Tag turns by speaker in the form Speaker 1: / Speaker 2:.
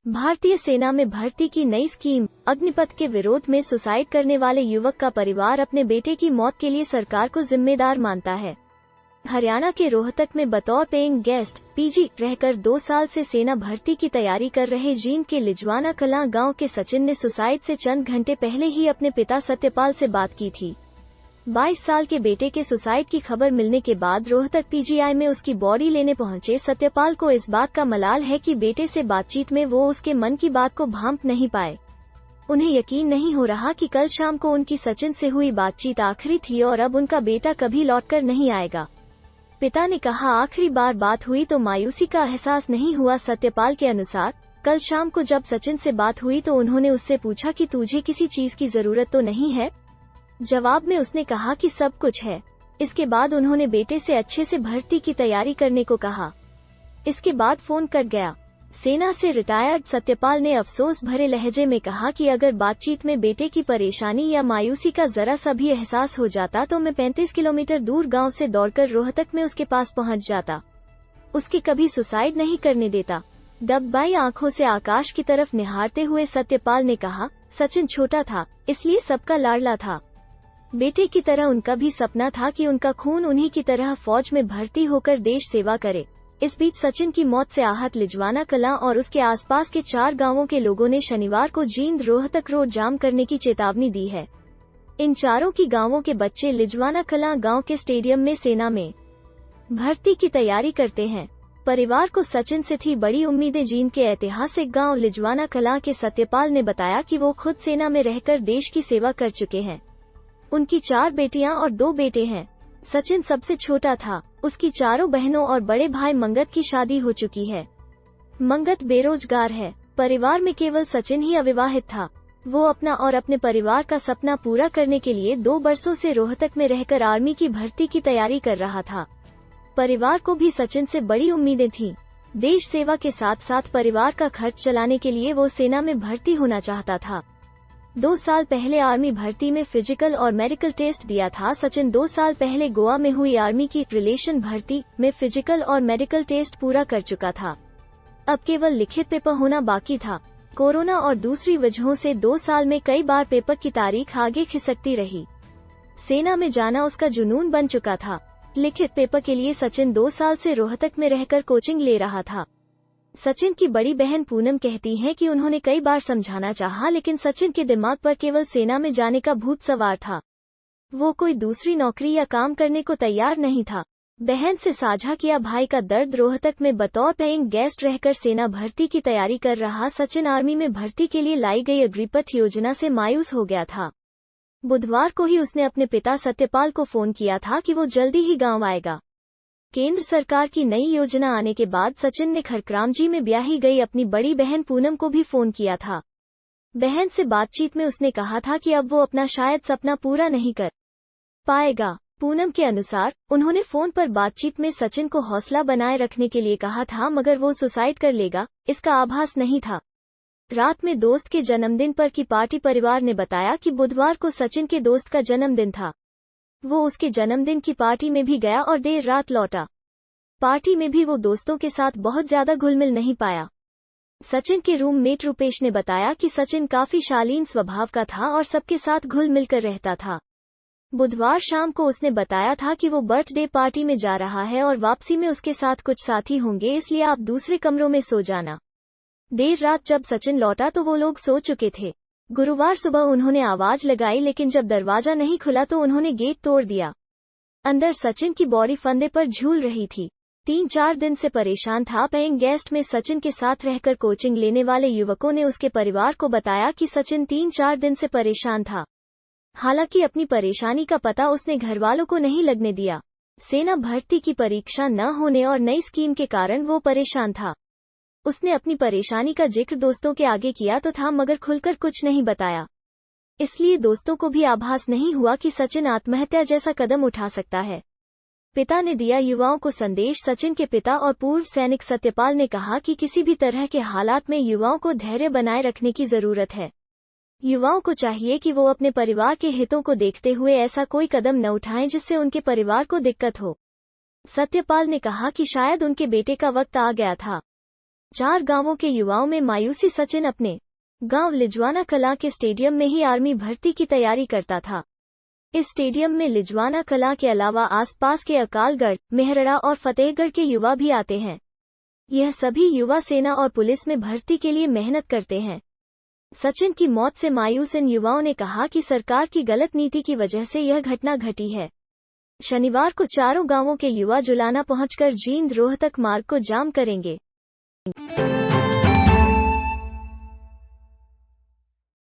Speaker 1: भारतीय सेना में भर्ती की नई स्कीम। अग्निपथ के विरोध में सुसाइड करने वाले युवक का परिवार अपने बेटे की मौत के लिए सरकार को जिम्मेदार मानता है। हरियाणा के रोहतक में बतौर पेइंग गेस्ट पीजी रहकर 2 साल से सेना भर्ती की तैयारी कर रहे जींद के लिजवाना कलां गांव के सचिन ने सुसाइड से चंद घंटे पहले ही अपने पिता सत्यपाल से बात की थी। 22 साल के बेटे के सुसाइड की खबर मिलने के बाद रोहतक पीजीआई में उसकी बॉडी लेने पहुंचे सत्यपाल को इस बात का मलाल है कि बेटे से बातचीत में वो उसके मन की बात को भांप नहीं पाए। उन्हें यकीन नहीं हो रहा कि कल शाम को उनकी सचिन से हुई बातचीत आखिरी थी और अब उनका बेटा कभी लौटकर नहीं आएगा। पिता ने कहा, आखिरी बार बात हुई तो मायूसी का एहसास नहीं हुआ। सत्यपाल के अनुसार कल शाम को जब सचिन से बात हुई तो उन्होंने उससे पूछा कि तुझे किसी चीज की जरूरत तो नहीं है। जवाब में उसने कहा कि सब कुछ है। इसके बाद उन्होंने बेटे से अच्छे से भर्ती की तैयारी करने को कहा। इसके बाद फोन कट गया। सेना से रिटायर्ड सत्यपाल ने अफसोस भरे लहजे में कहा कि अगर बातचीत में बेटे की परेशानी या मायूसी का जरा सा भी एहसास हो जाता तो मैं 35 किलोमीटर दूर गांव से दौड़कर रोहतक में उसके पास पहुंच जाता। उसकी कभी सुसाइड नहीं करने देता। दबबाई आंखों से आकाश की तरफ निहारते हुए सत्यपाल ने कहा, सचिन छोटा था इसलिए सबका लाडला था। बेटे की तरह उनका भी सपना था कि उनका खून उन्हीं की तरह फौज में भर्ती होकर देश सेवा करे। इस बीच सचिन की मौत से आहत लिजवाना कलां और उसके आसपास के 4 गांवों के लोगों ने शनिवार को जींद रोहतक रोड जाम करने की चेतावनी दी है। इन चारों की गांवों के बच्चे लिजवाना कलां गांव के स्टेडियम में सेना में भर्ती की तैयारी करते हैं। परिवार को सचिन से थी बड़ी उम्मीदें। जींद के ऐतिहासिक गांव लिजवाना कलां के सत्यपाल ने बताया कि वो खुद सेना में रहकर देश की सेवा कर चुके हैं। उनकी 4 बेटियां और 2 बेटे हैं। सचिन सबसे छोटा था। उसकी चारों बहनों और बड़े भाई मंगत की शादी हो चुकी है। मंगत बेरोजगार है। परिवार में केवल सचिन ही अविवाहित था। वो अपना और अपने परिवार का सपना पूरा करने के लिए 2 बरसों से रोहतक में रहकर आर्मी की भर्ती की तैयारी कर रहा था। परिवार को भी सचिन से बड़ी उम्मीदें थीं। देश सेवा के साथ साथ परिवार का खर्च चलाने के लिए वो सेना में भर्ती होना चाहता था। 2 साल पहले आर्मी भर्ती में फिजिकल और मेडिकल टेस्ट दिया था। सचिन 2 साल पहले गोवा में हुई आर्मी की रिलेशन भर्ती में फिजिकल और मेडिकल टेस्ट पूरा कर चुका था। अब केवल लिखित पेपर होना बाकी था। कोरोना और दूसरी वजहों से 2 साल में कई बार पेपर की तारीख आगे खिसकती रही। सेना में जाना उसका जुनून बन चुका था। लिखित पेपर के लिए सचिन 2 साल से रोहतक में रहकर कोचिंग ले रहा था। सचिन की बड़ी बहन पूनम कहती हैं कि उन्होंने कई बार समझाना चाहा लेकिन सचिन के दिमाग पर केवल सेना में जाने का भूत सवार था। वो कोई दूसरी नौकरी या काम करने को तैयार नहीं था। बहन से साझा किया भाई का दर्द। रोहतक में बतौर पेइंग गेस्ट रहकर सेना भर्ती की तैयारी कर रहा सचिन आर्मी में भर्ती के लिए लाई गई अग्निपथ योजना से मायूस हो गया था। बुधवार को ही उसने अपने पिता सत्यपाल को फोन किया था कि वो जल्दी ही गांव आएगा। केंद्र सरकार की नई योजना आने के बाद सचिन ने खरक्रामजी में ब्याही गई अपनी बड़ी बहन पूनम को भी फोन किया था। बहन से बातचीत में उसने कहा था कि अब वो अपना शायद सपना पूरा नहीं कर पाएगा। पूनम के अनुसार उन्होंने फोन पर बातचीत में सचिन को हौसला बनाए रखने के लिए कहा था मगर वो सुसाइड कर लेगा इसका आभास नहीं था। रात में दोस्त के जन्मदिन पर की पार्टी। परिवार ने बताया कि बुधवार को सचिन के दोस्त का जन्मदिन था। वो उसके जन्मदिन की पार्टी में भी गया और देर रात लौटा। पार्टी में भी वो दोस्तों के साथ बहुत ज्यादा घुल मिल नहीं पाया। सचिन के रूममेट रूपेश ने बताया कि सचिन काफी शालीन स्वभाव का था और सबके साथ घुल मिलकर रहता था। बुधवार शाम को उसने बताया था कि वो बर्थडे पार्टी में जा रहा है और वापसी में उसके साथ कुछ साथी होंगे इसलिए आप दूसरे कमरों में सो जाना। देर रात जब सचिन लौटा तो वो लोग सो चुके थे। गुरुवार सुबह उन्होंने आवाज लगाई लेकिन जब दरवाजा नहीं खुला तो उन्होंने गेट तोड़ दिया। अंदर सचिन की बॉडी फंदे पर झूल रही थी। 3-4 दिन से परेशान था। पेइंग गेस्ट में सचिन के साथ रहकर कोचिंग लेने वाले युवकों ने उसके परिवार को बताया कि सचिन 3-4 दिन से परेशान था। हालांकि अपनी परेशानी का पता उसने घरवालों को नहीं लगने दिया। सेना भर्ती की परीक्षा न होने और नई स्कीम के कारण वो परेशान था। उसने अपनी परेशानी का जिक्र दोस्तों के आगे किया तो था मगर खुलकर कुछ नहीं बताया। इसलिए दोस्तों को भी आभास नहीं हुआ कि सचिन आत्महत्या जैसा कदम उठा सकता है। पिता ने दिया युवाओं को संदेश। सचिन के पिता और पूर्व सैनिक सत्यपाल ने कहा कि किसी भी तरह के हालात में युवाओं को धैर्य बनाए रखने की जरूरत है। युवाओं को चाहिए कि वो अपने परिवार के हितों को देखते हुए ऐसा कोई कदम न उठाएं जिससे उनके परिवार को दिक्कत हो। सत्यपाल ने कहा कि शायद उनके बेटे का वक्त आ गया था। 4 गांवों के युवाओं में मायूसी। सचिन अपने गांव लिजवाना कला के स्टेडियम में ही आर्मी भर्ती की तैयारी करता था। इस स्टेडियम में लिजवाना कला के अलावा आसपास के अकालगढ़, मेहरड़ा और फतेहगढ़ के युवा भी आते हैं। यह सभी युवा सेना और पुलिस में भर्ती के लिए मेहनत करते हैं। सचिन की मौत से मायूस इन युवाओं ने कहा कि सरकार की गलत नीति की वजह से यह घटना घटी है। शनिवार को चारों गांवों के युवा जुलाना पहुंचकर जींद रोहतक मार्ग को जाम करेंगे।